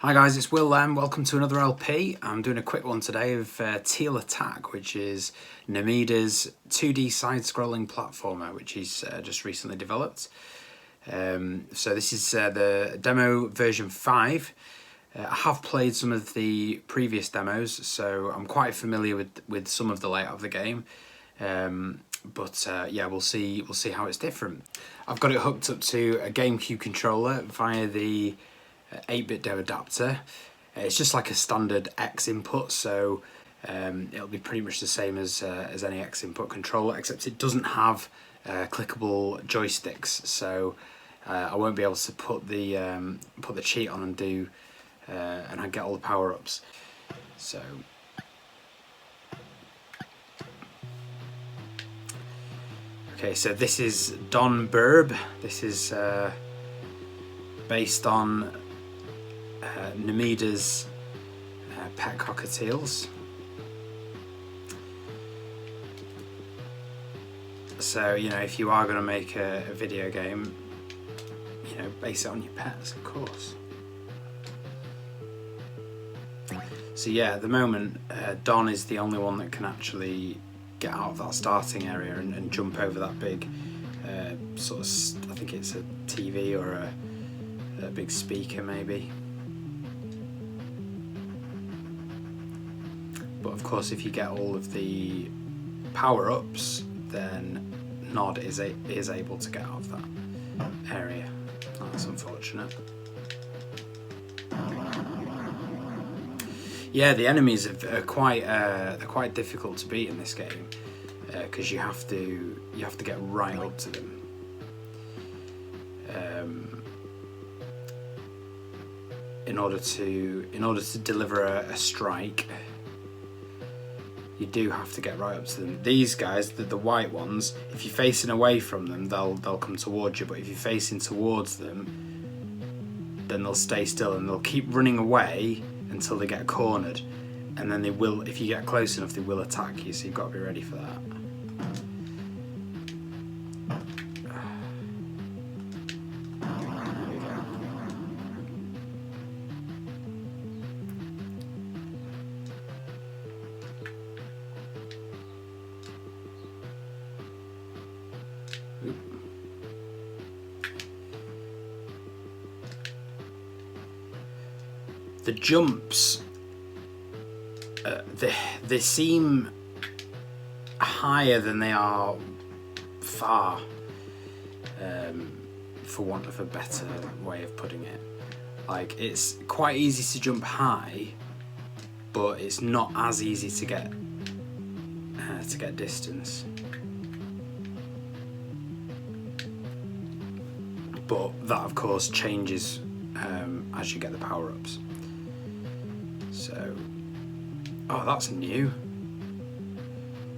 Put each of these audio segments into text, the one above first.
Hi guys, it's Will. Welcome to another LP. I'm doing a quick one today of Tiel Attack, which is Namida's 2D side-scrolling platformer, which he's just recently developed. So this is the demo version 5. I have played some of the previous demos, so I'm quite familiar with some of the layout of the game. But yeah, we'll see how it's different. I've got it hooked up to a GameCube controller via the 8-bit DO adapter. It's just like a standard X input, so it'll be pretty much the same as any X input controller, except it doesn't have clickable joysticks, so I won't be able to put the cheat on and do and I get all the power-ups. So okay, so this is Don Burb. This is based on Namida's pet cockatiels. So, you know, if you are going to make a video game, you know, base it on your pets, of course. So yeah, at the moment, Don is the only one that can actually get out of that starting area and jump over that big sort of, I think it's a TV or a big speaker maybe. But of course, if you get all of the power-ups, then Nod is able to get out of that area. That's unfortunate. Yeah, the enemies are quite difficult to beat in this game because you have to get right up to them. In order to deliver a strike, you do have to get right up to them. These guys, the white ones, if you're facing away from them, they'll come towards you. But if you're facing towards them, then they'll stay still and they'll keep running away until they get cornered. And then they will, if you get close enough, they will attack you. So you've got to be ready for that. The jumps, they seem higher than they are far, for want of a better way of putting it. Like, it's quite easy to jump high, but it's not as easy to get distance. But that, of course, changes as you get the power-ups. So, oh, that's new.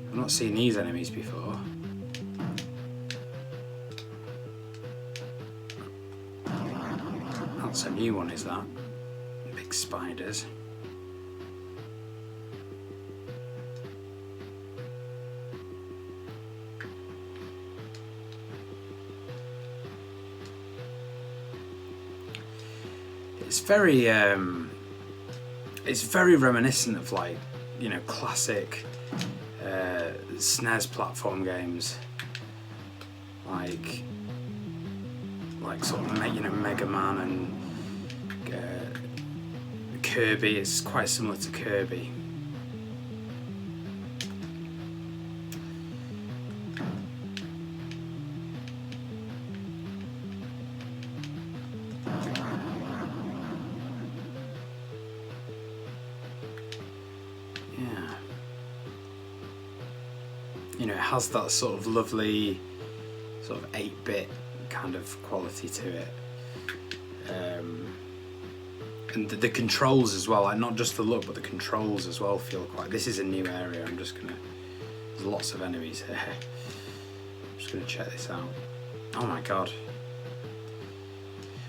I've not seen these enemies before. That's a new one, is that? Big spiders. It's very reminiscent of, like, you know, classic SNES platform games, like sort of, you know, Mega Man and Kirby. It's quite similar to Kirby. Yeah. You know, it has that sort of lovely sort of 8-bit kind of quality to it. And the controls as well, like not just the look, but the controls as well feel quite... This is a new area, I'm just gonna... There's lots of enemies here. I'm just gonna check this out. Oh my god.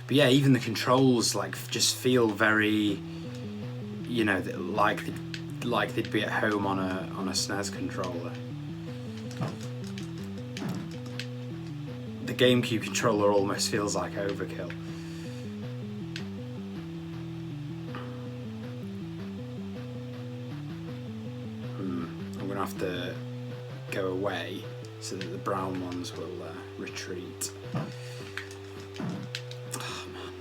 But yeah, even the controls, like, just feel very, you know, like they'd be at home on a SNES controller. The GameCube controller almost feels like overkill. have to go away so that the brown ones will retreat. Oh, man.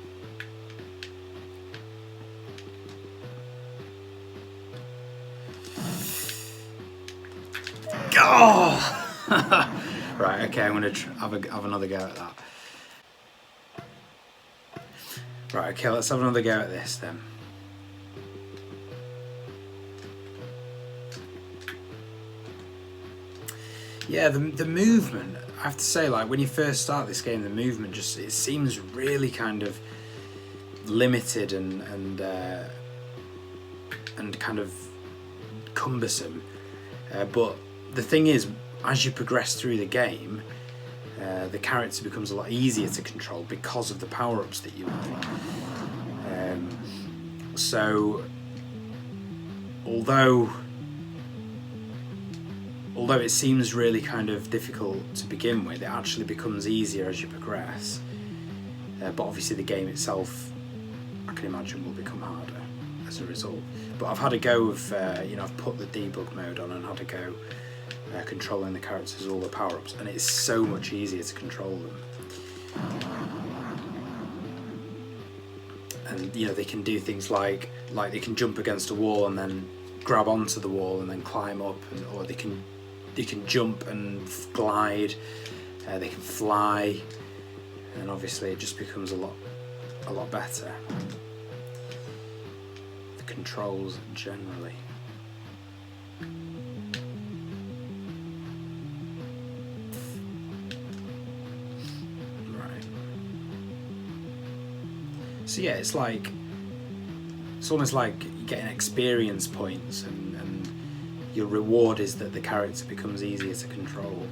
Oh! Right, okay, I'm going to have another go at that. Right, okay, let's have another go at this then. Yeah, the movement, I have to say, like, when you first start this game, the movement just, it seems really kind of limited and kind of cumbersome. But the thing is, as you progress through the game, the character becomes a lot easier to control because of the power-ups that you have. So, although it seems really kind of difficult to begin with, it actually becomes easier as you progress. But obviously the game itself, I can imagine, will become harder as a result. But I've had a go of, I've put the debug mode on and had a go controlling the characters, all the power-ups, and it's so much easier to control them. And they can do things like they can jump against a wall and then grab onto the wall and then climb up, or they can jump and glide, they can fly, and obviously it just becomes a lot better. The controls generally. Right. So yeah, it's almost like getting experience points, and your reward is that the character becomes easier to control.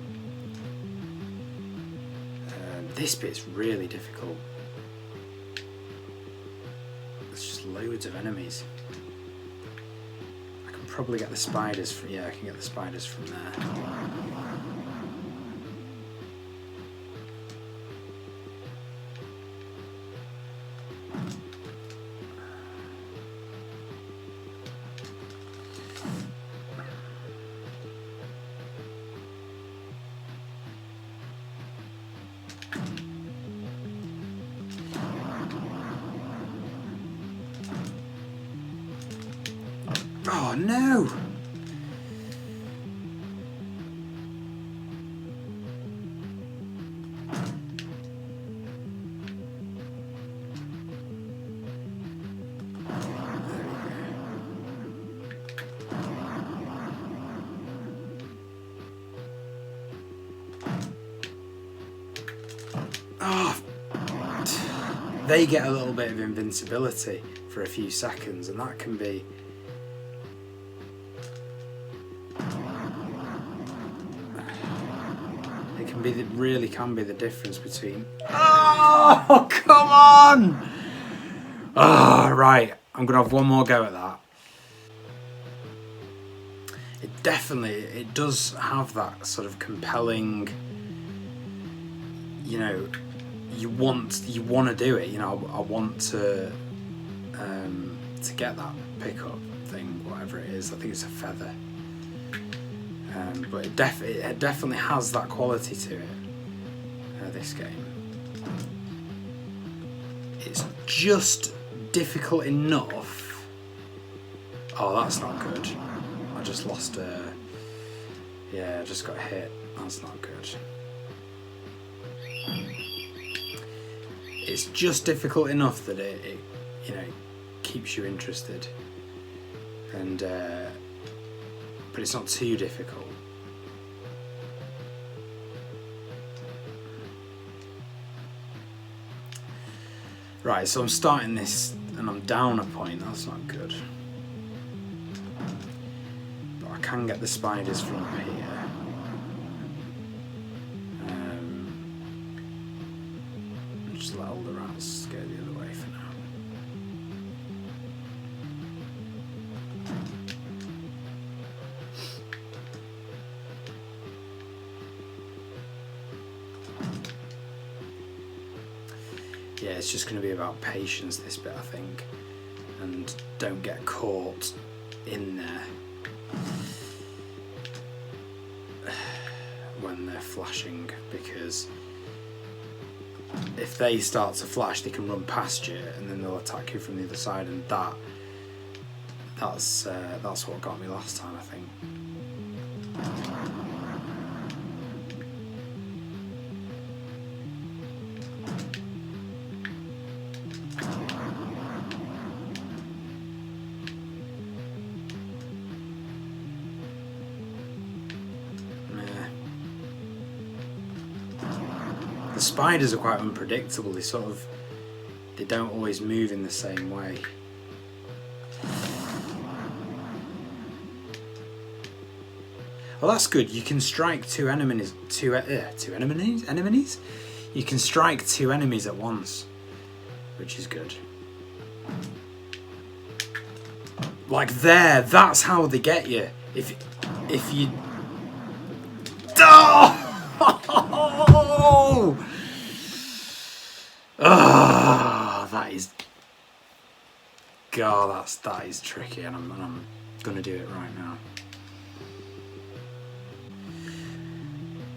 This bit's really difficult. There's just loads of enemies. I can probably get the spiders from, yeah, I can get the spiders from there. Oh no! Oh, they get a little bit of invincibility for a few seconds, and that can be... really can be the difference between... Oh, come on! Oh, right, I'm gonna have one more go at that. It does have that sort of compelling, you want to do it. I want to get that pickup thing, whatever it is. I think it's a feather. But it definitely has that quality to it, this game. It's just difficult enough. Oh, that's not good. I just lost yeah, I just got hit. That's not good. It's just difficult enough that it keeps you interested, and but it's not too difficult. Right, so I'm starting this and I'm down a point. That's not good. But I can get the spiders from up here. Just let all the rats go the other way for now. Yeah, it's just going to be about patience, this bit, I think, and don't get caught in there. flashing, because if they start to flash, they can run past you and then they'll attack you from the other side, and that's what got me last time, I think. The spiders are quite unpredictable. They don't always move in the same way. Well, that's good. You can strike two enemies. Enemies? You can strike two enemies at once, which is good. Like there, that's how they get you. If you. Oh! Oh, that is. God, that is tricky, and I'm gonna do it right now.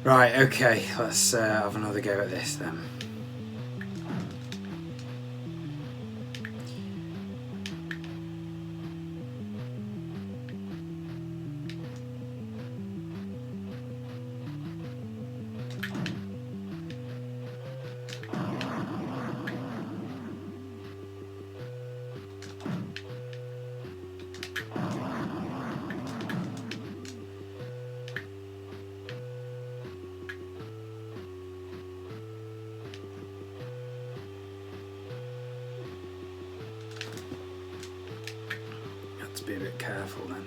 Right, okay, let's have another go at this then. Be a bit careful then.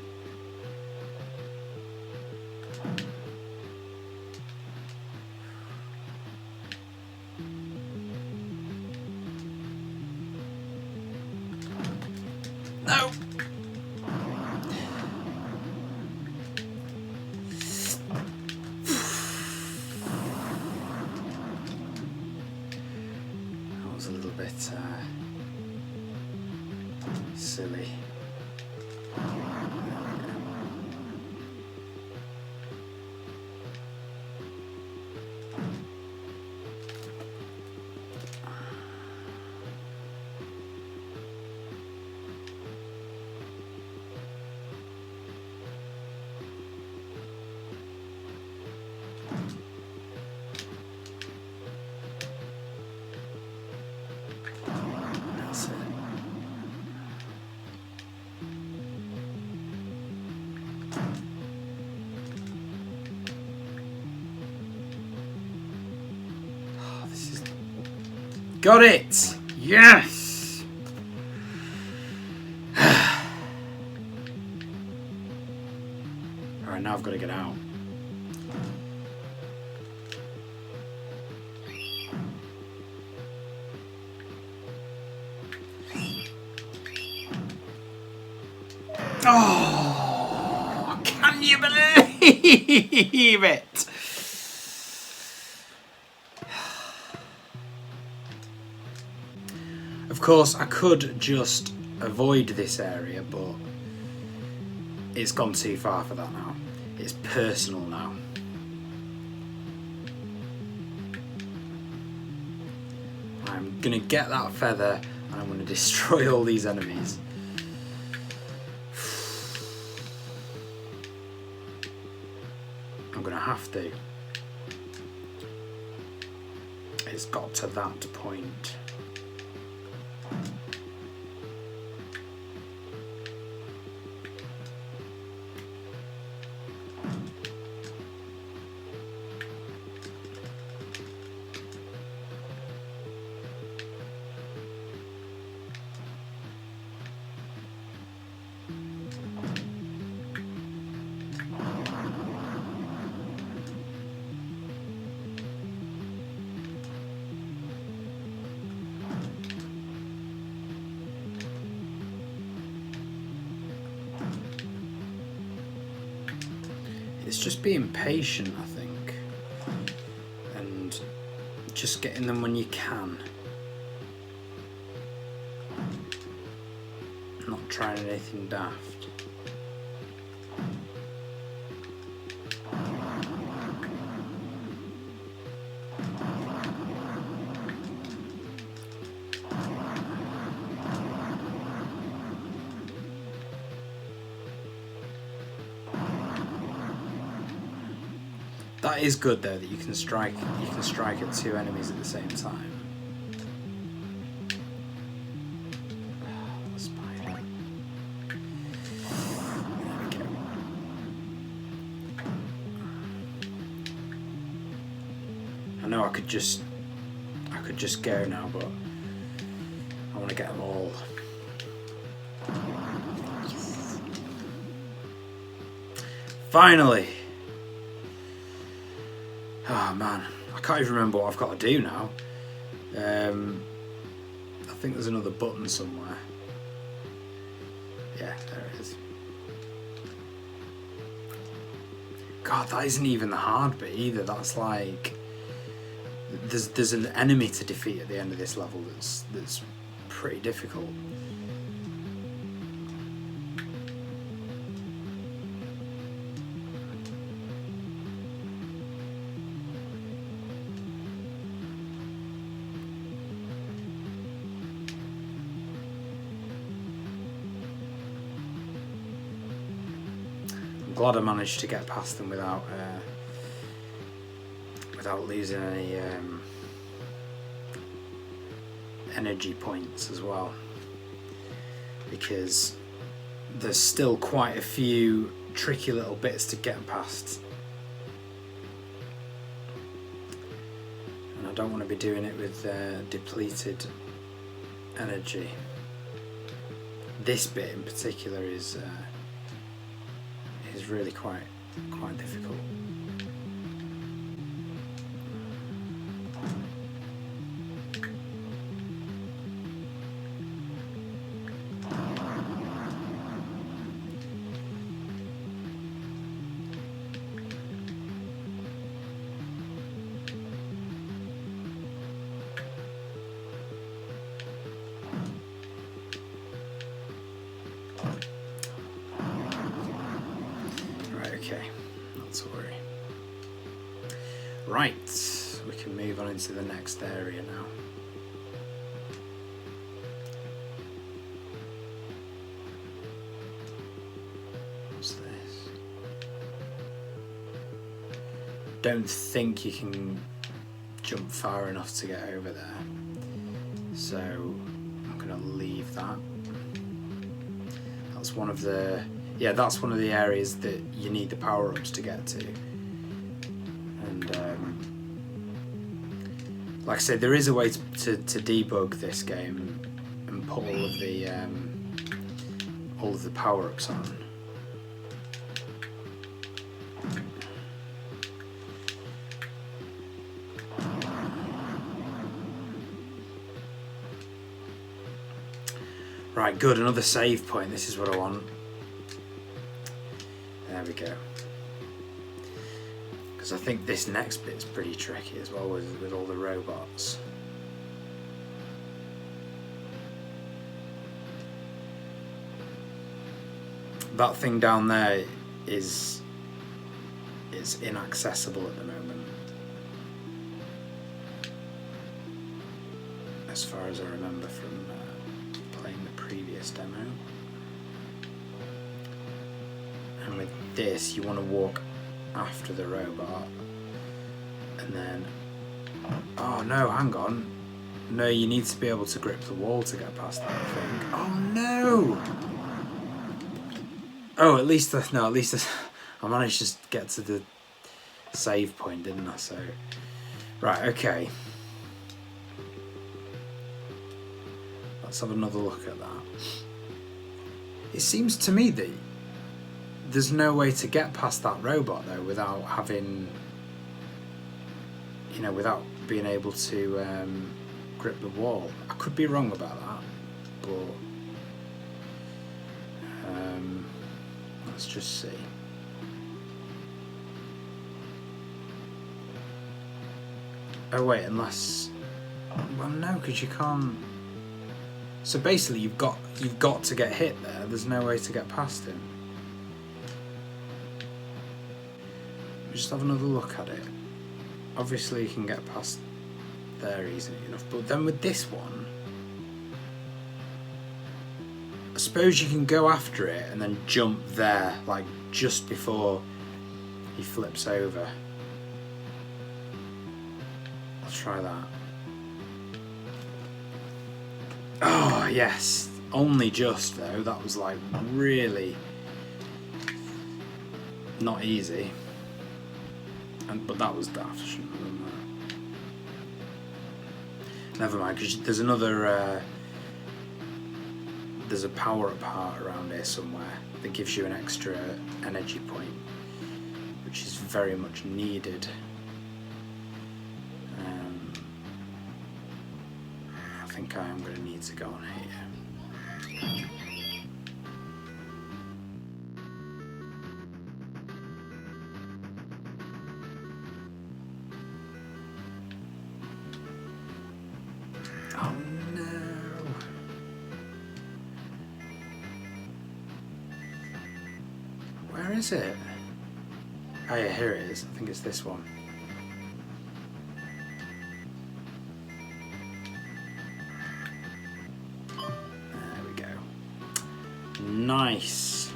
No. That was a little bit silly. Got it! Yes! Alright, now I've got to get out. Oh! Can you believe it? Of course, I could just avoid this area, but it's gone too far for that now. It's personal now. I'm going to get that feather and I'm going to destroy all these enemies. I'm going to have to. It's got to that point. It's just being patient, I think, and just getting them when you can. Not trying anything daft. That is good though, that you can strike at two enemies at the same time. Spider. There we go. I know I could just go now, but I want to get them all. Yes. Finally! Oh man, I can't even remember what I've got to do now. I think there's another button somewhere. Yeah, there it is. God, that isn't even the hard bit either. That's like there's an enemy to defeat at the end of this level that's pretty difficult. I'm glad I managed to get past them without losing any energy points as well, because there's still quite a few tricky little bits to get past, and I don't want to be doing it with depleted energy. This bit in particular is really quite difficult. Okay, not to worry. Right, we can move on into the next area now. What's this? Don't think you can jump far enough to get over there, so I'm going to leave that. That's one of the areas that you need the power-ups to get to. And like I said, there is a way to debug this game and put all of the power-ups on. Right, good, another save point. This is what I want. There we go. Because I think this next bit is pretty tricky as well with all the robots. That thing down there is inaccessible at the moment, as far as I remember from playing the previous demo. And with this, you want to walk after the robot, and then, oh no, hang on, no, you need to be able to grip the wall to get past that thing. Oh no! Oh, at least I managed to get to the save point, didn't I? So, right, okay. Let's have another look at that. It seems to me that there's no way to get past that robot though without having, without being able to grip the wall. I could be wrong about that, but let's just see. Oh wait, unless, well no, because you can't. So basically, you've got to get hit there. There's no way to get past him. Just have another look at it. Obviously, you can get past there easily enough, but then with this one, I suppose you can go after it and then jump there, like just before he flips over. try that. Oh yes, only just though. That was like really not easy. But that was daft. I shouldn't have done that. Never mind, because there's another. There's a power-up part around here somewhere that gives you an extra energy point, which is very much needed. I think I am going to need to go on here. Oh no! Where is it? Oh yeah, here it is. I think it's this one. There we go. Nice.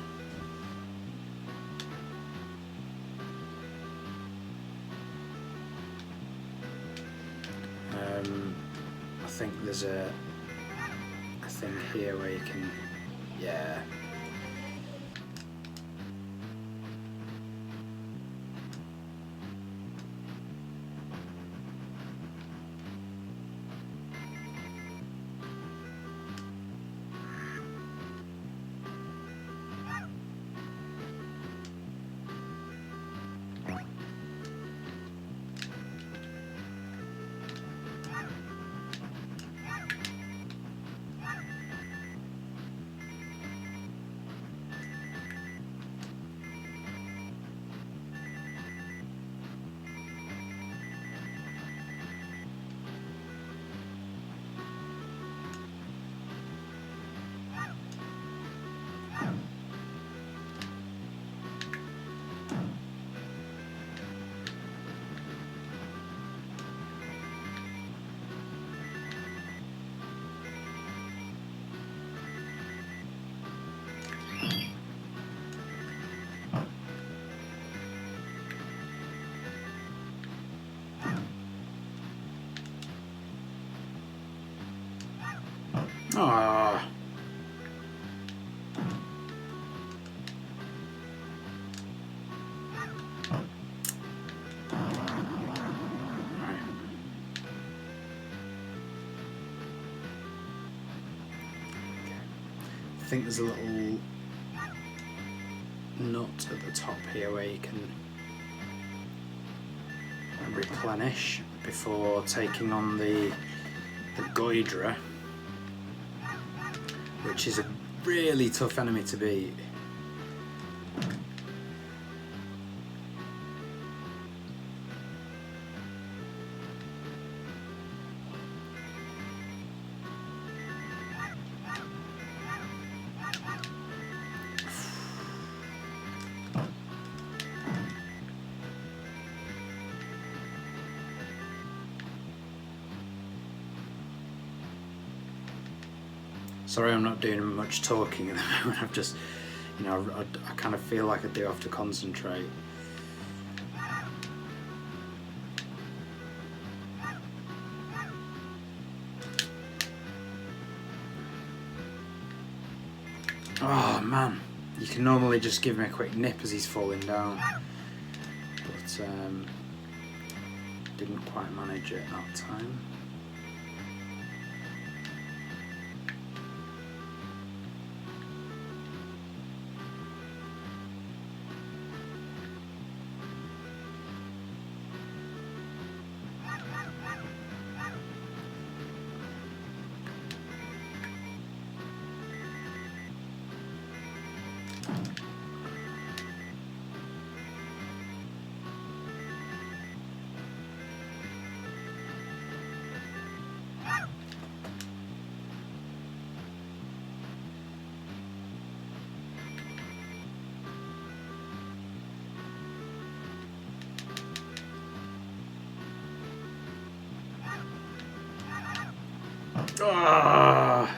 I think there's a thing here where you can, yeah. Ah. I think there's a little nut at the top here where you can replenish before taking on the Goidra, which is a really tough enemy to beat. Sorry, I'm not doing much talking at the moment. I've just, you know, I kind of feel like I do have to concentrate. Oh man, you can normally just give him a quick nip as he's falling down, but didn't quite manage it that time. Ah.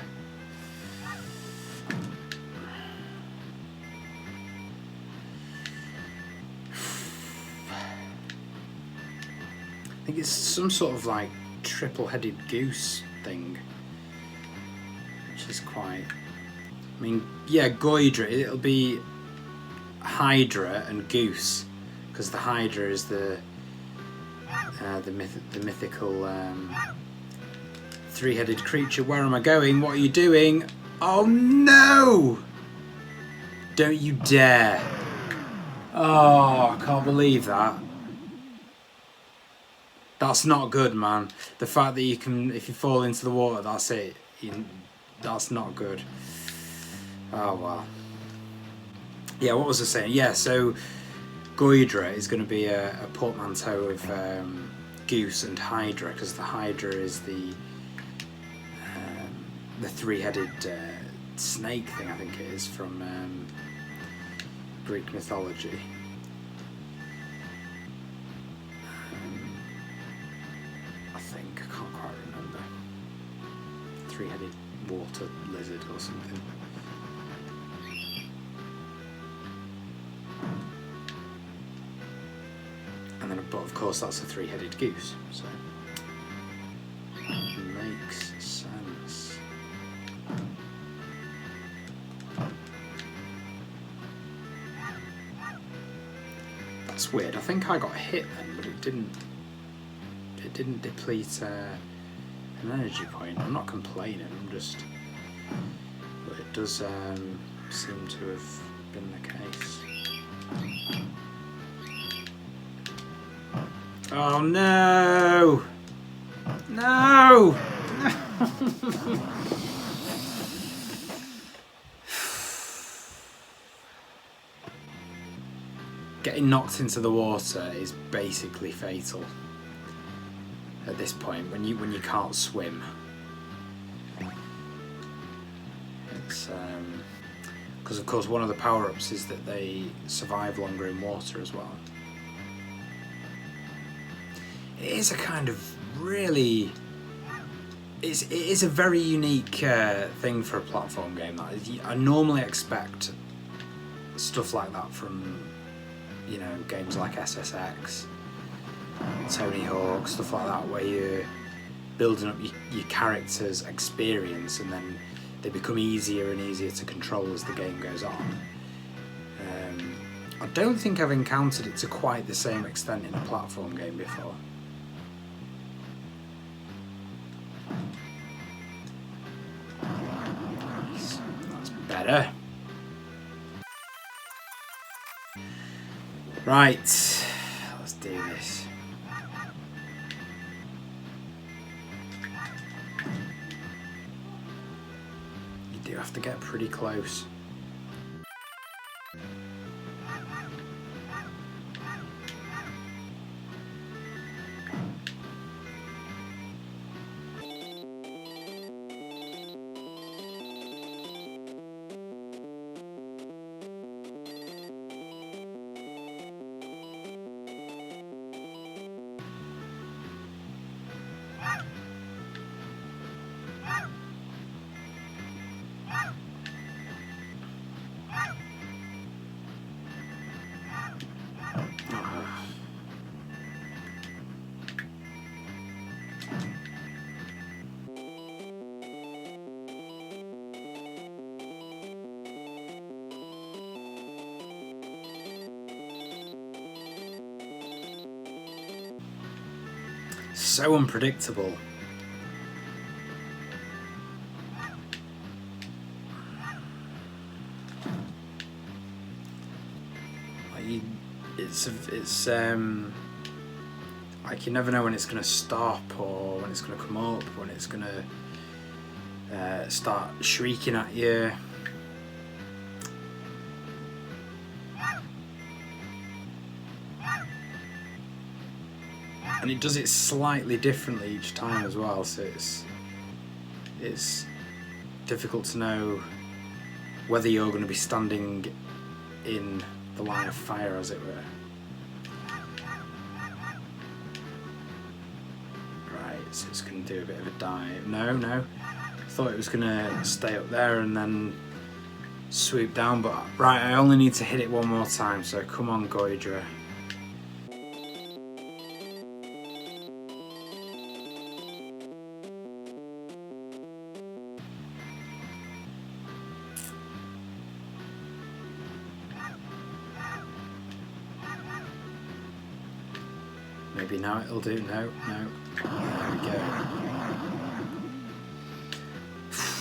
I think it's some sort of like triple-headed goose thing, which is quite. I mean, yeah, Goydra. It'll be Hydra and Goose, because the Hydra is the mythical three-headed creature. Where am I going? What are you doing? Oh no! Don't you dare! Oh, I can't believe that. That's not good, man. The fact that you can, if you fall into the water, that's it. That's not good. Oh well. Yeah, what was I saying? Yeah, so Goydra is going to be a portmanteau of Goose and Hydra, because the Hydra is the three-headed snake thing, I think it is, from Greek mythology. I think, I can't quite remember. Three-headed water lizard or something. And then, but of course, that's a three-headed goose, so makes sense. That's weird. I think I got hit then, but it didn't. It didn't deplete an energy point. I'm not complaining. I'm just. But it does seem to have been the case. Oh no! No! Getting knocked into the water is basically fatal at this point when you can't swim. It's because of course one of the power-ups is that they survive longer in water as well. It is a kind of really. It is a very unique thing for a platform game. That is, I normally expect stuff like that from, you know, games like SSX, Tony Hawk, stuff like that, where you're building up your character's experience and then they become easier and easier to control as the game goes on. I don't think I've encountered it to quite the same extent in a platform game before. That's better. Right, let's do this. You do have to get pretty close. So unpredictable. Like it's like you never know when it's going to stop or when it's going to come up, when it's going to start shrieking at you. And it does it slightly differently each time as well, so it's difficult to know whether you're going to be standing in the line of fire, as it were. Right, so it's going to do a bit of a dive. No, I thought it was going to stay up there and then swoop down, but right, I only need to hit it one more time, so come on, Goydra. Maybe now it'll do. No. There we go.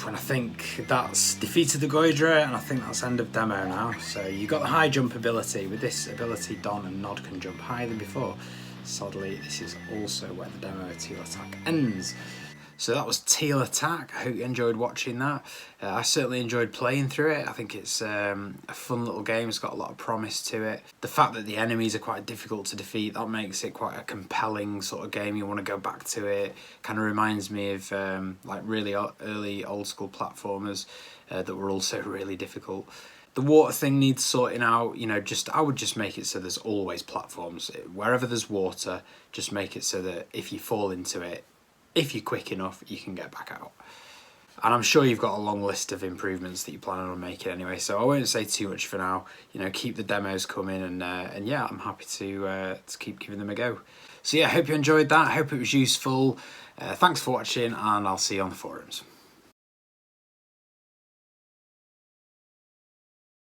And I think that's defeated the Goydra, and I think that's end of demo now. So you got the high jump ability. With this ability, Don and Nod can jump higher than before. Sadly, this is also where the demo of Tiel Attack ends. So that was Tiel Attack. I hope you enjoyed watching that. I certainly enjoyed playing through it. I think it's a fun little game. It's got a lot of promise to it. The fact that the enemies are quite difficult to defeat, that makes it quite a compelling sort of game. You want to go back to it. Kind of reminds me of like really early old school platformers that were also really difficult. The water thing needs sorting out, you know, I would just make it so there's always platforms. Wherever there's water, just make it so that if you fall into it, if you're quick enough, you can get back out. And I'm sure you've got a long list of improvements that you're planning on making anyway, so I won't say too much for now. You know, keep the demos coming, and yeah, I'm happy to keep giving them a go. So yeah, I hope you enjoyed that. I hope it was useful. Thanks for watching, and I'll see you on the forums.